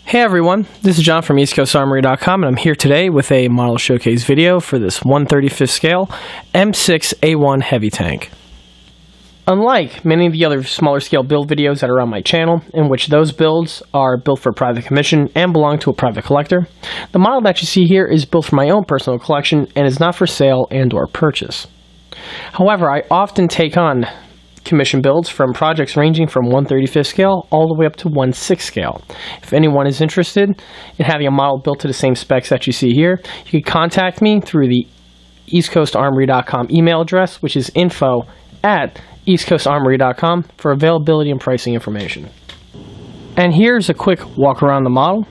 Hey everyone, this is John from EastCoastArmory.com, and I'm here today with a model showcase video for this 1/35th scale M6A1 Heavy tank. Unlike many of the other smaller scale build videos that are on my channel, in which those builds are built for private commission and belong to a private collector, the model that you see here is built for my own personal collection and is not for sale and or purchase. However, I often take on commission builds from projects ranging from 1/35th scale all the way up to 1/6 scale. If anyone is interested in having a model built to the same specs that you see here, you can contact me through the EastCoastArmory.com email address, which is info@EastCoastArmory.com, for availability and pricing information. And here's a quick walk around the model.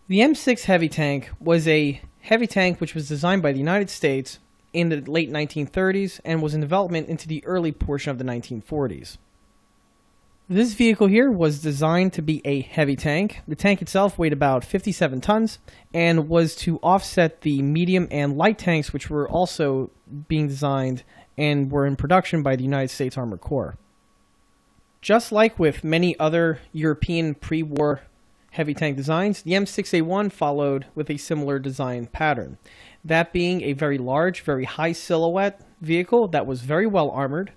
The M6 Heavy tank was a heavy tank which was designed by the United States in the late 1930s and was in development into the early portion of the 1940s. This vehicle here was designed to be a heavy tank. The tank itself weighed about 57 tons and was to offset the medium and light tanks which were also being designed and were in production by the United States Armored Corps. Just like with many other European pre-war heavy tank designs, the M6A1 followed with a similar design pattern. That being a very large, very high silhouette vehicle that was very well armored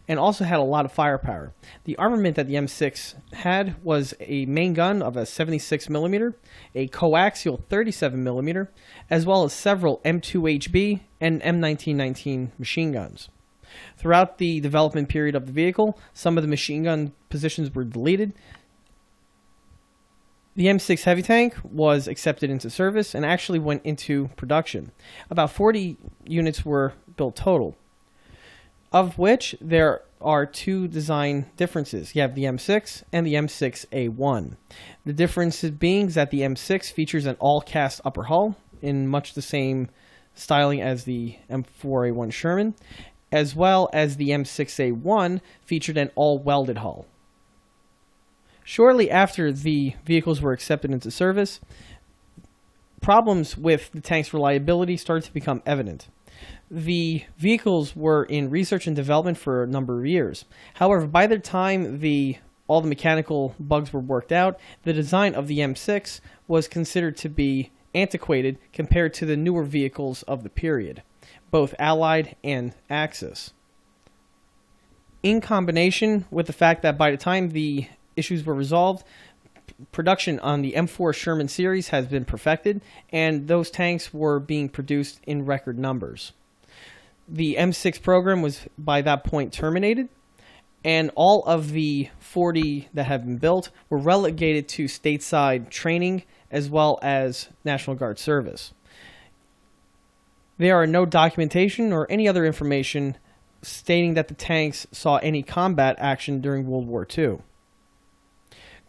and also had a lot of firepower. The armament that the M6 had was a main gun of a 76mm, a coaxial 37mm, as well as several M2HB and M1919 machine guns. Throughout the development period of the vehicle, some of the machine gun positions were deleted. The M6 Heavy tank was accepted into service and actually went into production. About 40 units were built total, of which there are two design differences. You have the M6 and the M6A1. The differences being that the M6 features an all-cast upper hull in much the same styling as the M4A1 Sherman, as well as the M6A1 featured an all-welded hull. Shortly after the vehicles were accepted into service, problems with the tank's reliability started to become evident. The vehicles were in research and development for a number of years. However, by the time all the mechanical bugs were worked out, the design of the M6 was considered to be antiquated compared to the newer vehicles of the period, both Allied and Axis. In combination with the fact that by the time the issues were resolved, production on the M4 Sherman series has been perfected, and those tanks were being produced in record numbers. The M6 program was by that point terminated, and all of the 40 that have been built were relegated to stateside training as well as National Guard service. There are no documentation or any other information stating that the tanks saw any combat action during World War II.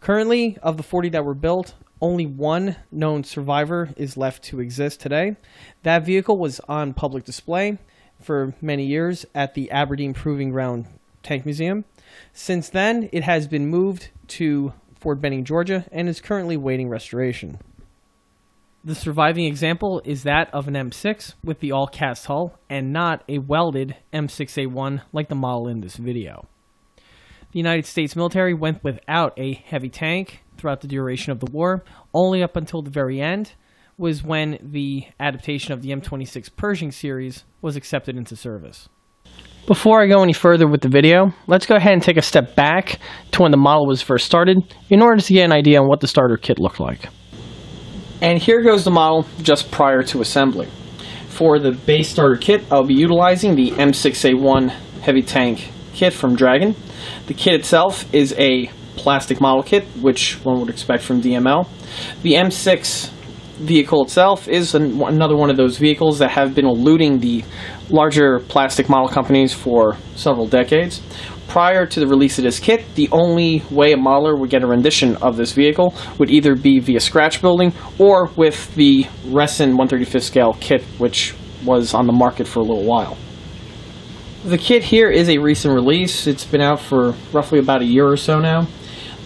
Currently, of the 40 that were built, only one known survivor is left to exist today. That vehicle was on public display for many years at the Aberdeen Proving Ground Tank Museum. Since then, it has been moved to Fort Benning, Georgia, and is currently waiting restoration. The surviving example is that of an M6 with the all-cast hull and not a welded M6A1 like the model in this video. The United States military went without a heavy tank throughout the duration of the war. Only up until the very end was when the adaptation of the M26 Pershing series was accepted into service. Before I go any further with the video, let's go ahead and take a step back to when the model was first started in order to get an idea on what the starter kit looked like. And here goes the model just prior to assembly. For the base starter kit, I'll be utilizing the M6A1 Heavy tank kit from Dragon. The kit itself is a plastic model kit, which one would expect from DML. The M6 vehicle itself is another one of those vehicles that have been eluding the larger plastic model companies for several decades. Prior to the release of this kit, the only way a modeler would get a rendition of this vehicle would either be via scratch building or with the Resin 1/35th scale kit, which was on the market for a little while. The kit here is a recent release. It's been out for roughly about a year or so now.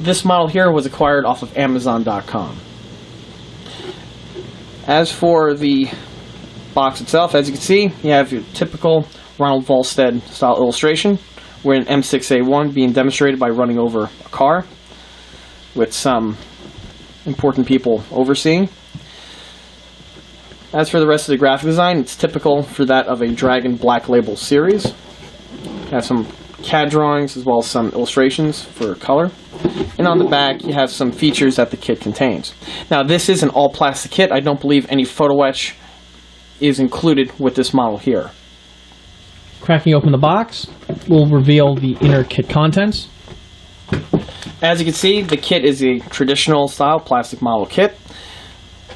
This model here was acquired off of Amazon.com. As for the box itself, as you can see, you have your typical Ronald Volstead style illustration, where an M6A1 being demonstrated by running over a car with some important people overseeing. As for the rest of the graphic design, it's typical for that of a Dragon Black Label series. You have some CAD drawings as well as some illustrations for color. And on the back, you have some features that the kit contains. Now, this is an all-plastic kit. I don't believe any photo etch is included with this model here. Cracking open the box will reveal the inner kit contents. As you can see, the kit is a traditional style plastic model kit.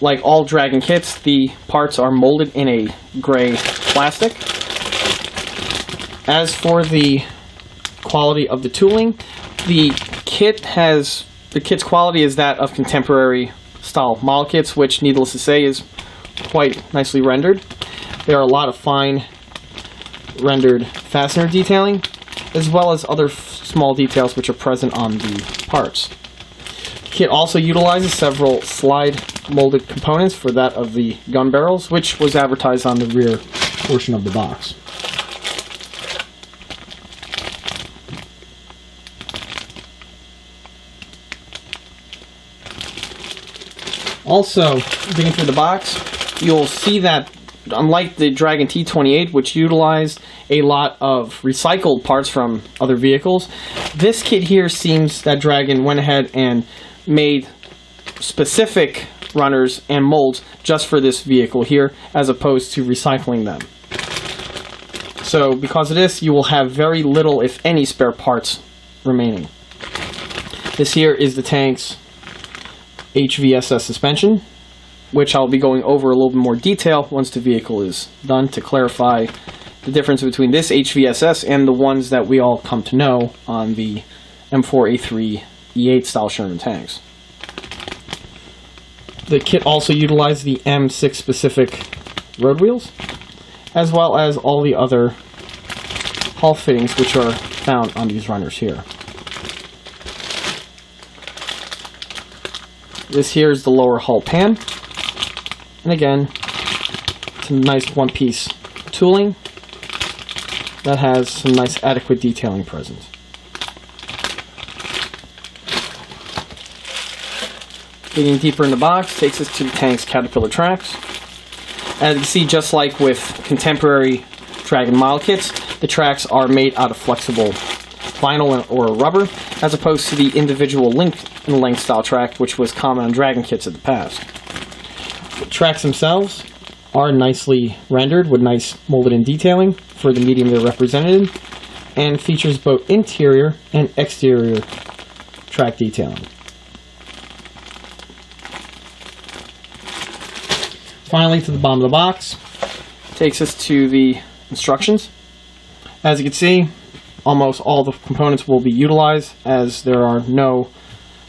Like all Dragon kits, the parts are molded in a gray plastic. As for the quality of the tooling, the kit's quality is that of contemporary style model kits, which, needless to say, is quite nicely rendered. There are a lot of fine rendered fastener detailing, as well as other small details which are present on the parts. The kit also utilizes several slide molded components for that of the gun barrels, which was advertised on the rear portion of the box. Also, digging through the box, you'll see that unlike the Dragon T28, which utilized a lot of recycled parts from other vehicles, this kit here seems that Dragon went ahead and made specific runners and molds just for this vehicle here, as opposed to recycling them. So because of this, you will have very little, if any, spare parts remaining. This here is the tank's HVSS suspension, which I'll be going over a little bit more detail once the vehicle is done, to clarify the difference between this HVSS and the ones that we all come to know on the M4A3 E8 style Sherman tanks. The kit also utilized the M6 specific road wheels, as well as all the other hull fittings which are found on these runners here. This here is the lower hull pan, and again, it's a nice one-piece tooling that has some nice adequate detailing present. Digging deeper in the box takes us to the tank's Caterpillar tracks. As you can see, just like with contemporary Dragon model kits, the tracks are made out of flexible vinyl or rubber, as opposed to the individual link style track, which was common on Dragon kits of the past. The tracks themselves are nicely rendered with nice molded in detailing for the medium they're represented in, and features both interior and exterior track detailing. Finally, to the bottom of the box, takes us to the instructions. As you can see, almost all the components will be utilized, as there are no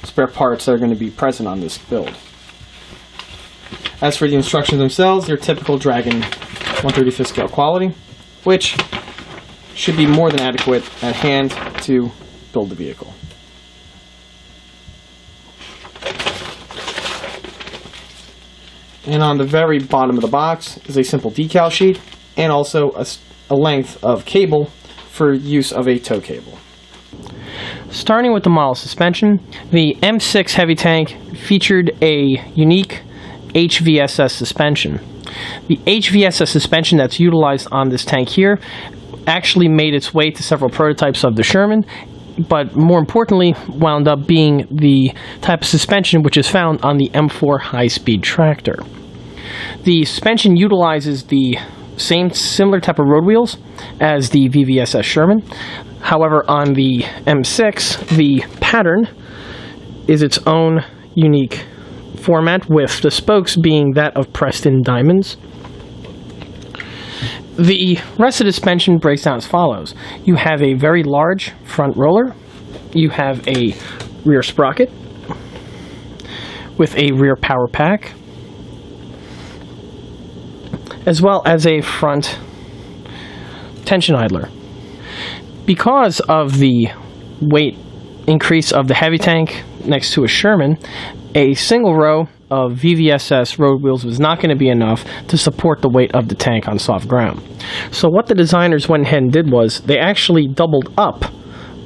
spare parts that are going to be present on this build. As for the instructions themselves, they're typical Dragon 1/35 scale quality, which should be more than adequate at hand to build the vehicle. And on the very bottom of the box is a simple decal sheet, and also a length of cable for use of a tow cable. Starting with the model suspension, the M6 Heavy tank featured a unique HVSS suspension. The HVSS suspension that's utilized on this tank here actually made its way to several prototypes of the Sherman, but more importantly wound up being the type of suspension which is found on the M4 high-speed tractor. The suspension utilizes the similar type of road wheels as the VVSS Sherman. However, on the M6, the pattern is its own unique format, with the spokes being that of Preston diamonds. The rest of the suspension breaks down as follows. You have a very large front roller, you have a rear sprocket with a rear power pack, as well as a front tension idler. Because of the weight increase of the heavy tank next to a Sherman, a single row of VVSS road wheels was not going to be enough to support the weight of the tank on soft ground. So what the designers went ahead and did was they actually doubled up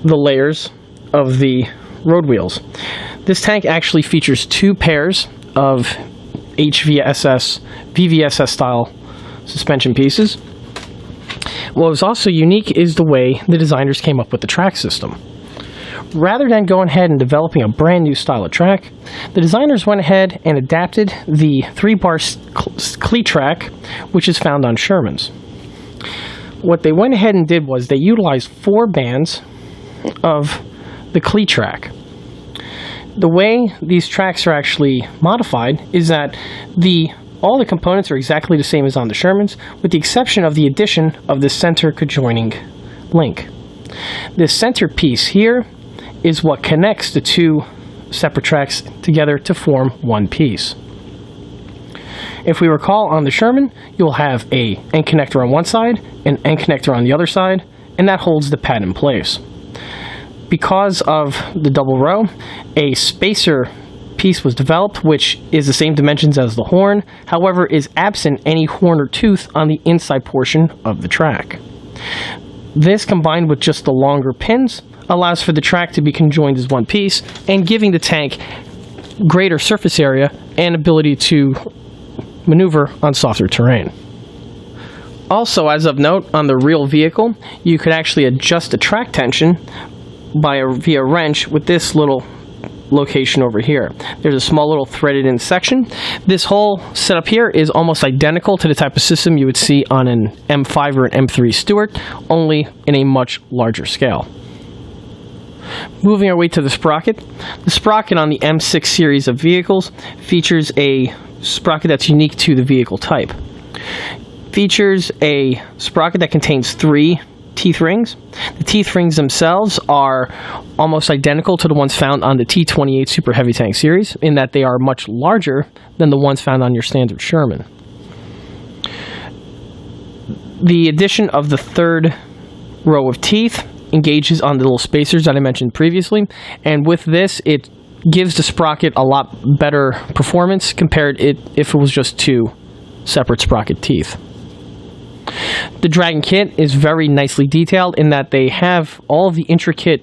the layers of the road wheels. This tank actually features 2 pairs of VVSS style suspension pieces. What was also unique is the way the designers came up with the track system. Rather than going ahead and developing a brand new style of track, the designers went ahead and adapted the 3-bar cleat track, which is found on Shermans. What they went ahead and did was they utilized 4 bands of the cleat track. The way these tracks are actually modified is that all the components are exactly the same as on the Shermans, with the exception of the addition of the center conjoining link. This center piece here is what connects the 2 separate tracks together to form one piece. If we recall, on the Sherman, you'll have a end connector on one side, an end connector on the other side, and that holds the pad in place. Because of the double row, a spacer piece was developed, which is the same dimensions as the horn, however is absent any horn or tooth on the inside portion of the track. This, combined with just the longer pins, allows for the track to be conjoined as one piece and giving the tank greater surface area and ability to maneuver on softer terrain. Also, as of note, on the real vehicle, you could actually adjust the track tension via wrench with this little location over here. There's a small little threaded in section. This whole setup here is almost identical to the type of system you would see on an M5 or an M3 Stewart, only in a much larger scale. Moving our way to the sprocket. The sprocket on the M6 series of vehicles features a sprocket that's unique to the vehicle type. Features a sprocket that contains 3 teeth rings. The teeth rings themselves are almost identical to the ones found on the T28 Super Heavy Tank series, in that they are much larger than the ones found on your standard Sherman. The addition of the 3rd row of teeth engages on the little spacers that I mentioned previously, and with this it gives the sprocket a lot better performance compared if it was just 2 separate sprocket teeth. The Dragon kit is very nicely detailed in that they have all of the intricate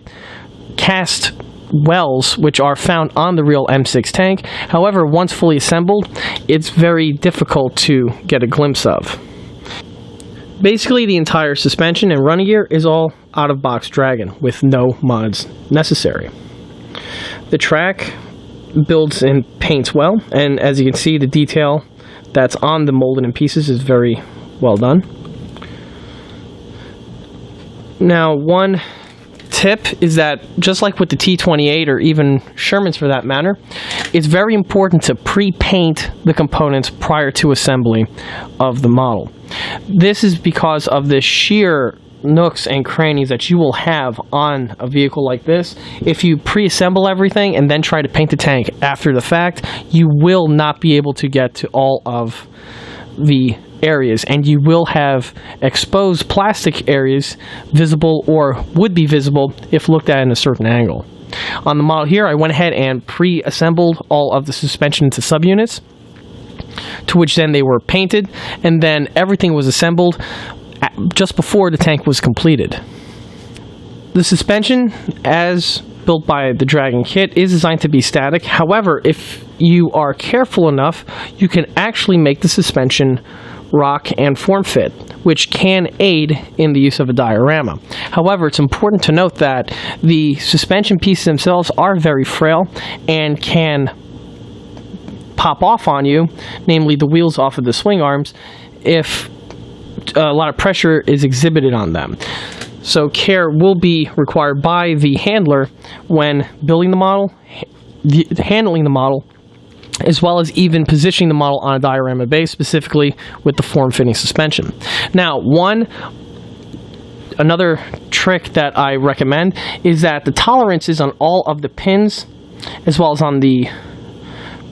cast wells which are found on the real M6 tank. However, once fully assembled, it's very difficult to get a glimpse of. Basically, the entire suspension and running gear is all out-of-box Dragon with no mods necessary. The track builds and paints well, and as you can see, the detail that's on the molded in pieces is very well done. Now, one tip is that, just like with the T28 or even Shermans for that matter, it's very important to pre-paint the components prior to assembly of the model. This is because of the sheer nooks and crannies that you will have on a vehicle like this. If you pre-assemble everything and then try to paint the tank after the fact, you will not be able to get to all of the areas, and you will have exposed plastic areas visible or would be visible if looked at in a certain angle. On the model here, I went ahead and pre-assembled all of the suspension into subunits, to which then they were painted, and then everything was assembled just before the tank was completed. The suspension, as built by the Dragon kit, is designed to be static. However, if you are careful enough, you can actually make the suspension rock and form fit, which can aid in the use of a diorama. However, it's important to note that the suspension pieces themselves are very frail and can pop off on you, namely the wheels off of the swing arms, if a lot of pressure is exhibited on them. So care will be required by the handler when building the model, handling the model, as well as even positioning the model on a diorama base, specifically with the form-fitting suspension. Now, another trick that I recommend is that the tolerances on all of the pins, as well as on the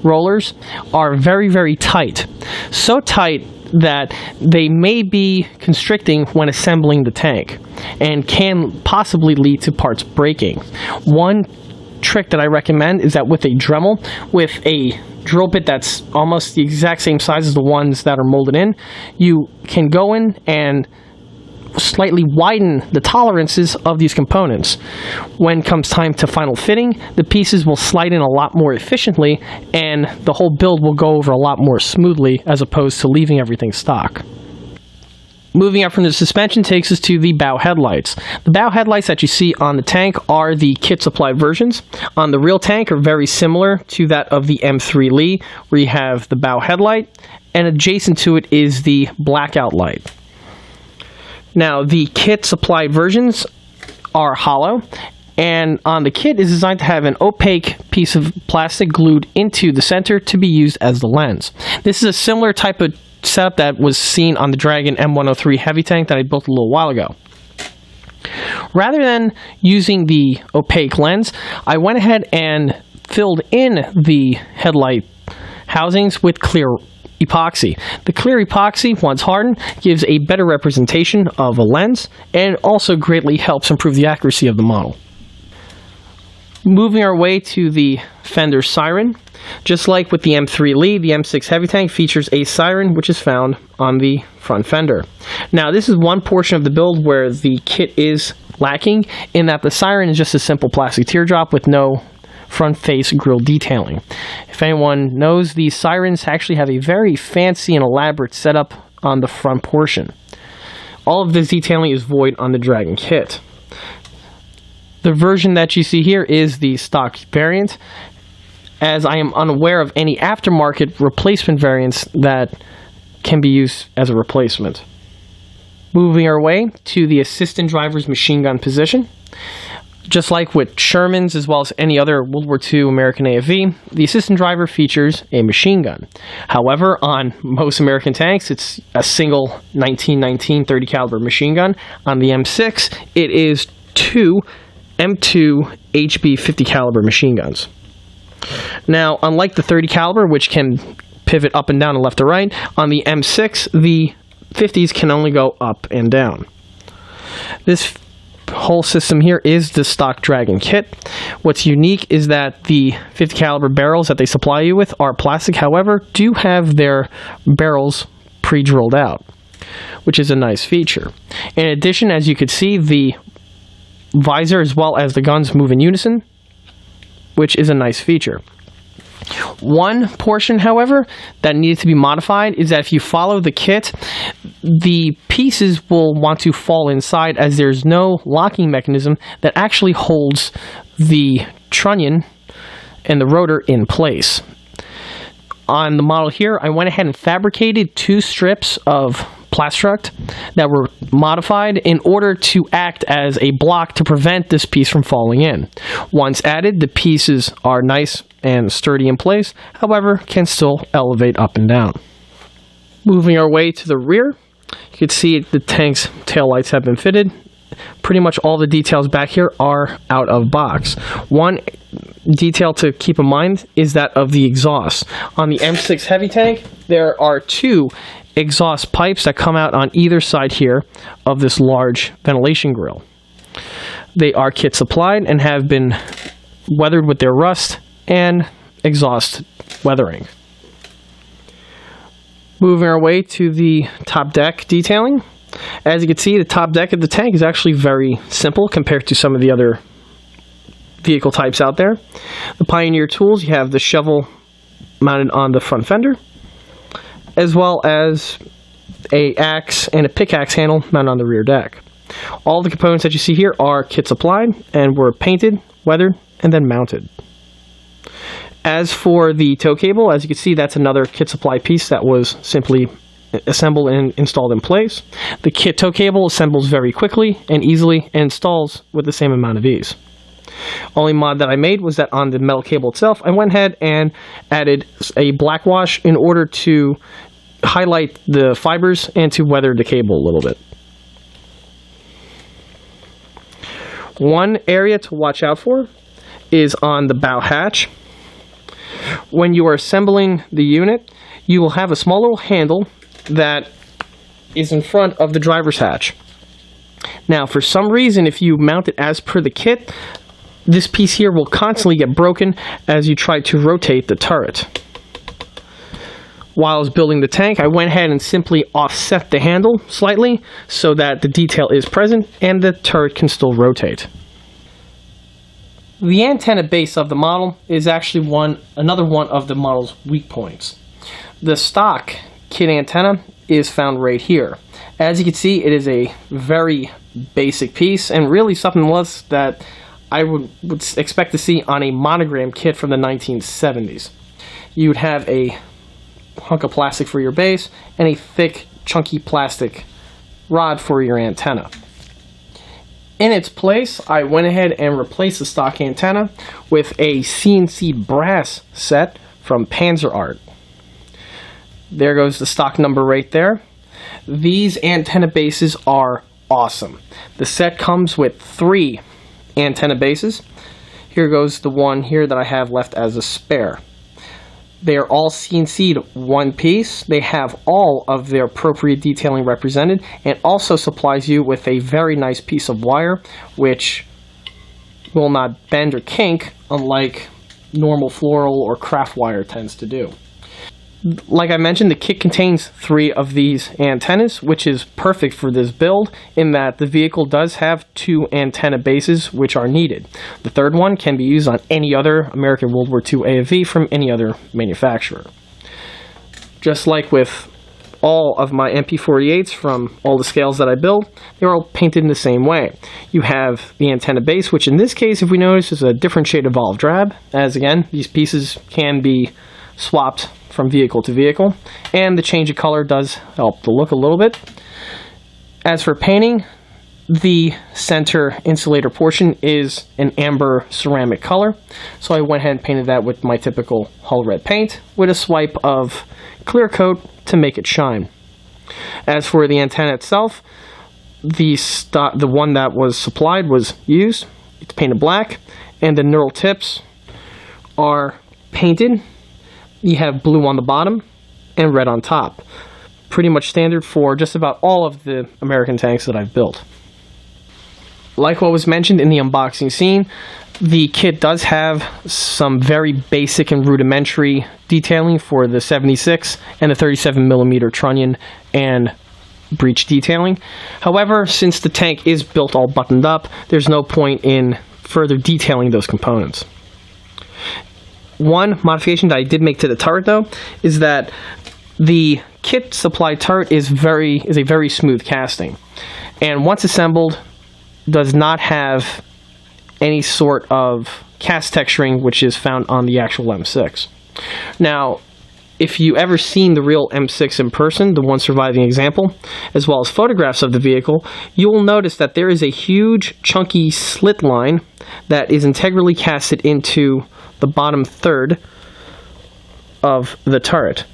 rollers, are very, very tight. So tight that they may be constricting when assembling the tank and can possibly lead to parts breaking. One trick that I recommend is that with a Dremel, with a drill bit that's almost the exact same size as the ones that are molded in, you can go in and slightly widen the tolerances of these components. When it comes time to final fitting, the pieces will slide in a lot more efficiently, and the whole build will go over a lot more smoothly as opposed to leaving everything stock. Moving up from the suspension takes us to the bow headlights. The bow headlights that you see on the tank are the kit supplied versions. On the real tank are very similar to that of the M3 where you have the bow headlight, and adjacent to it is the blackout light. Now, the kit supplied versions are hollow, and on the kit is designed to have an opaque piece of plastic glued into the center to be used as the lens. This is a similar type of setup that was seen on the Dragon M103 Heavy tank that I built a little while ago. Rather than using the opaque lens, I went ahead and filled in the headlight housings with clear epoxy. The clear epoxy, once hardened, gives a better representation of a lens and also greatly helps improve the accuracy of the model. Moving our way to the Fender Siren. Just like with the M3 the M6 Heavy tank features a siren which is found on the front fender. Now, this is one portion of the build where the kit is lacking in that the siren is just a simple plastic teardrop with no front face grille detailing. If anyone knows, these sirens actually have a very fancy and elaborate setup on the front portion. All of this detailing is void on the Dragon kit. The version that you see here is the stock variant, as I am unaware of any aftermarket replacement variants that can be used as a replacement. Moving our way to the assistant driver's machine gun position. Just like with Sherman's as well as any other World War II American AFV, the assistant driver features a machine gun. However, on most American tanks, it's a single 1919 30 caliber machine gun. On the M6, it is two M2 HB 50 caliber machine guns. Now, unlike the 30 caliber, which can pivot up and down and left to right, on the M6, the 50s can only go up and down. This whole system here is the stock Dragon kit. What's unique is that the 50 caliber barrels that they supply you with are plastic, however, do have their barrels pre-drilled out, which is a nice feature. In addition, as you could see, the visor as well as the guns move in unison, which is a nice feature. One portion, however, that needs to be modified is that if you follow the kit, the pieces will want to fall inside as there's no locking mechanism that actually holds the trunnion and the rotor in place. On the model here, I went ahead and fabricated two strips of Plastruct that were modified in order to act as a block to prevent this piece from falling in. Once added, the pieces are nice and sturdy in place, however, can still elevate up and down. Moving our way to the rear, you can see the tank's taillights have been fitted. Pretty much all the details back here are out of box. One detail to keep in mind is that of the exhaust. On the M6 Heavy tank, there are two exhaust pipes that come out on either side here of this large ventilation grill. They are kit supplied and have been weathered with their rust and exhaust weathering. Moving our way to the top deck detailing. As you can see, the top deck of the tank is actually very simple compared to some of the other vehicle types out there. The Pioneer tools, you have the shovel mounted on the front fender, as well as a axe and a pickaxe handle mounted on the rear deck. All the components that you see here are kit supplied and were painted, weathered, and then mounted. As for the tow cable, as you can see, that's another kit supply piece that was simply assembled and installed in place. The kit tow cable assembles very quickly and easily and installs with the same amount of ease. Only mod that I made was that on the metal cable itself, I went ahead and added a black wash in order to highlight the fibers and to weather the cable a little bit. One area to watch out for is on the bow hatch. When you are assembling the unit, you will have a small little handle that is in front of the driver's hatch. Now, for some reason, if you mount it as per the kit, this piece here will constantly get broken as you try to rotate the turret. While I was building the tank, I went ahead and simply offset the handle slightly so that the detail is present and the turret can still rotate. The antenna base of the model is actually another one of the model's weak points. The stock kit antenna is found right here. As you can see, it is a very basic piece and really something less that I would expect to see on a monogram kit from the 1970s. You would have a hunk of plastic for your base and a thick, chunky plastic rod for your antenna. In its place, I went ahead and replaced the stock antenna with a CNC brass set from Panzer Art. There goes the stock number right there. These antenna bases are awesome. The set comes with 3 antenna bases. Here goes the one here that I have left as a spare. They are all CNC'd one piece. They have all of their appropriate detailing represented, and also supplies you with a very nice piece of wire which will not bend or kink unlike normal floral or craft wire tends to do. Like I mentioned, the kit contains 3 of these antennas, which is perfect for this build in that the vehicle does have 2 antenna bases which are needed. The third one can be used on any other American World War II AFV from any other manufacturer. Just like with all of my MP48s from all the scales that I build, they're all painted in the same way. You have the antenna base, which in this case, if we notice, is a different shade of olive drab, as again, these pieces can be swapped from vehicle to vehicle, and the change of color does help the look a little bit. As for painting, the center insulator portion is an amber ceramic color, so I went ahead and painted that with my typical hull red paint with a swipe of clear coat to make it shine. As for the antenna itself, the one that was supplied was used. It's painted black, and the knurl tips are painted. You have blue on the bottom and red on top. Pretty much standard for just about all of the American tanks that I've built. Like what was mentioned in the unboxing scene, the kit does have some very basic and rudimentary detailing for the 76 and the 37mm trunnion and breech detailing. However, since the tank is built all buttoned up, there's no point in further detailing those components. One modification that I did make to the turret, though, is that the kit supplied turret is a very smooth casting, and once assembled, does not have any sort of cast texturing which is found on the actual M6. Now, if you ever seen the real M6 in person, the one surviving example, as well as photographs of the vehicle, you will notice that there is a huge chunky slit line that is integrally casted into the bottom third of the turret.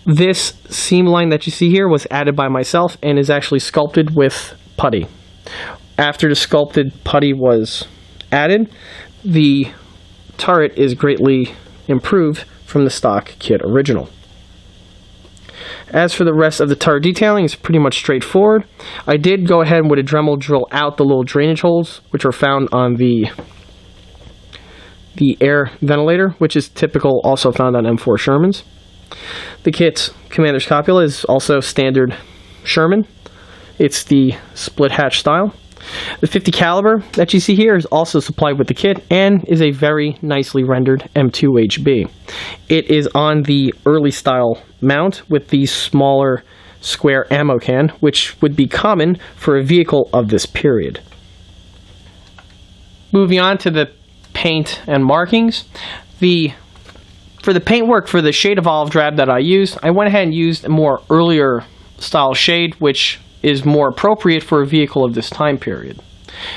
This seam line that you see here was added by myself and is actually sculpted with putty. After the sculpted putty was added, the turret is greatly improved from the stock kit original. As for the rest of the turret detailing, it's pretty much straightforward. I did go ahead with a Dremel drill out the little drainage holes, which are found on the air ventilator, which is typical, also found on M4 Shermans. The kit's commander's copula is also standard Sherman. It's the split hatch style. The 50 caliber that you see here is also supplied with the kit and is a very nicely rendered M2HB. It is on the early style mount with the smaller square ammo can, which would be common for a vehicle of this period. Moving on to the paint and markings. For the paintwork for the shade of olive drab that I used, I went ahead and used a more earlier style shade, which is more appropriate for a vehicle of this time period.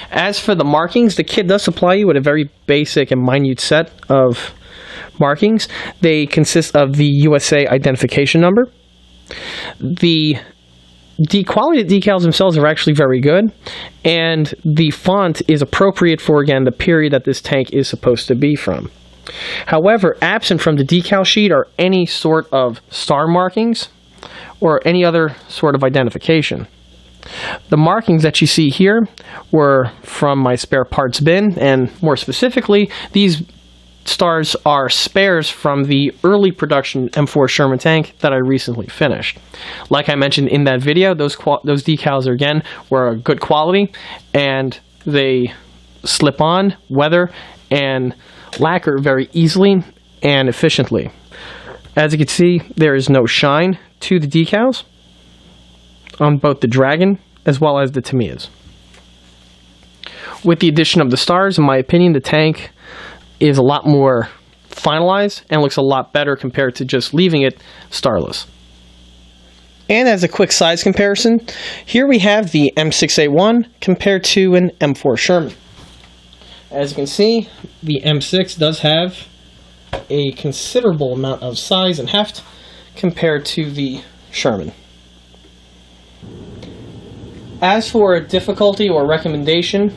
As for the markings, the kit does supply you with a very basic and minute set of markings. They consist of the USA identification number. The quality of decals themselves are actually very good, and the font is appropriate for, again, the period that this tank is supposed to be from. However, absent from the decal sheet are any sort of star markings or any other sort of identification. The markings that you see here were from my spare parts bin, and more specifically, these stars are spares from the early production M4 Sherman tank that I recently finished. Like I mentioned in that video, those decals again were good quality, and they slip on, weather, and lacquer very easily and efficiently. As you can see, there is no shine to the decals on both the Dragon as well as the Tamiyas. With the addition of the stars, in my opinion, the tank is a lot more finalized and looks a lot better compared to just leaving it starless. And as a quick size comparison, here we have the M6A1 compared to an M4 Sherman. As you can see, the M6 does have a considerable amount of size and heft compared to the Sherman. As for difficulty or recommendation,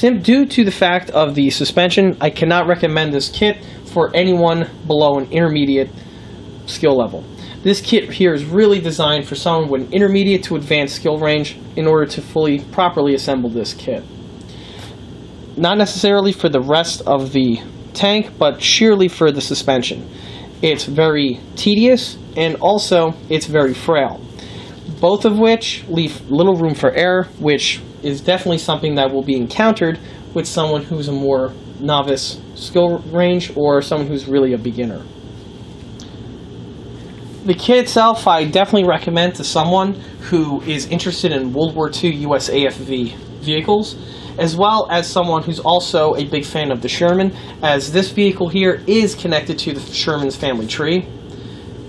due to the fact of the suspension, I cannot recommend this kit for anyone below an intermediate skill level. This kit here is really designed for someone with an intermediate to advanced skill range in order to properly assemble this kit. Not necessarily for the rest of the tank, but sheerly for the suspension. It's very tedious, and also it's very frail. Both of which leave little room for error, which is definitely something that will be encountered with someone who's a more novice skill range or someone who's really a beginner. The kit itself I definitely recommend to someone who is interested in World War II US AFV vehicles, as well as someone who's also a big fan of the Sherman, as this vehicle here is connected to the Sherman's family tree,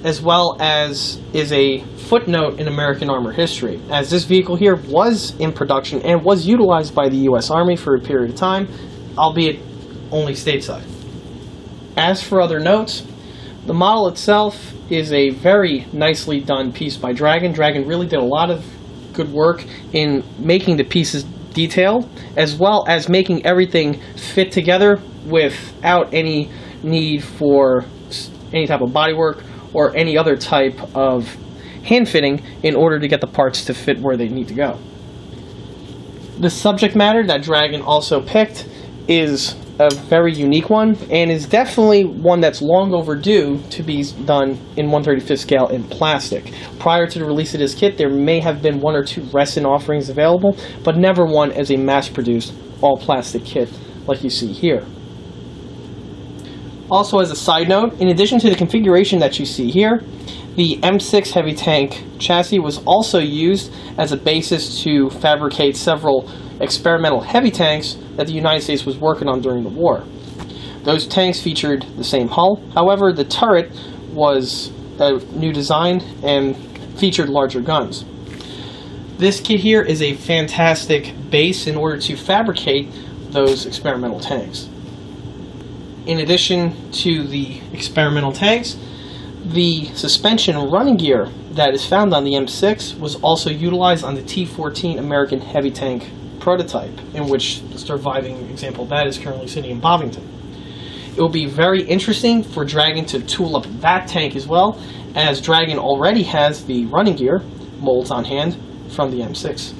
as well as is a footnote in American armor history, as this vehicle here was in production and was utilized by the U.S. Army for a period of time, albeit only stateside. As for other notes, the model itself is a very nicely done piece by Dragon. Dragon really did a lot of good work in making the pieces detailed, as well as making everything fit together without any need for any type of bodywork or any other type of hand fitting in order to get the parts to fit where they need to go. The subject matter that Dragon also picked is a very unique one, and is definitely one that's long overdue to be done in 1/35 scale in plastic. Prior to the release of this kit, there may have been one or two resin offerings available, but never one as a mass-produced all-plastic kit like you see here. Also, as a side note, in addition to the configuration that you see here, the M6 heavy tank chassis was also used as a basis to fabricate several experimental heavy tanks that the United States was working on during the war. Those tanks featured the same hull, however the turret was a new design and featured larger guns. This kit here is a fantastic base in order to fabricate those experimental tanks. In addition to the experimental tanks, the suspension running gear that is found on the M6 was also utilized on the T-14 American heavy tank prototype, in which the surviving example of that is currently sitting in Bovington. It will be very interesting for Dragon to tool up that tank as well, as Dragon already has the running gear molds on hand from the M6.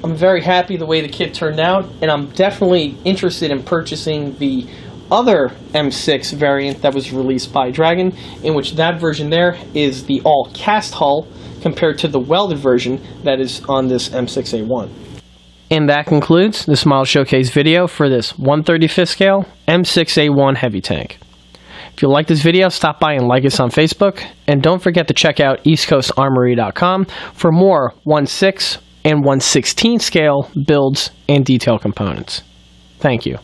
I'm very happy the way the kit turned out, and I'm definitely interested in purchasing the other M6 variant that was released by Dragon, in which that version there is the all cast hull compared to the welded version that is on this M6A1. And that concludes this model showcase video for this 1/35 scale M6A1 heavy tank. If you like this video, stop by and like us on Facebook, and don't forget to check out eastcoastarmory.com for more 1/6 and 1/16 scale builds and detail components. Thank you.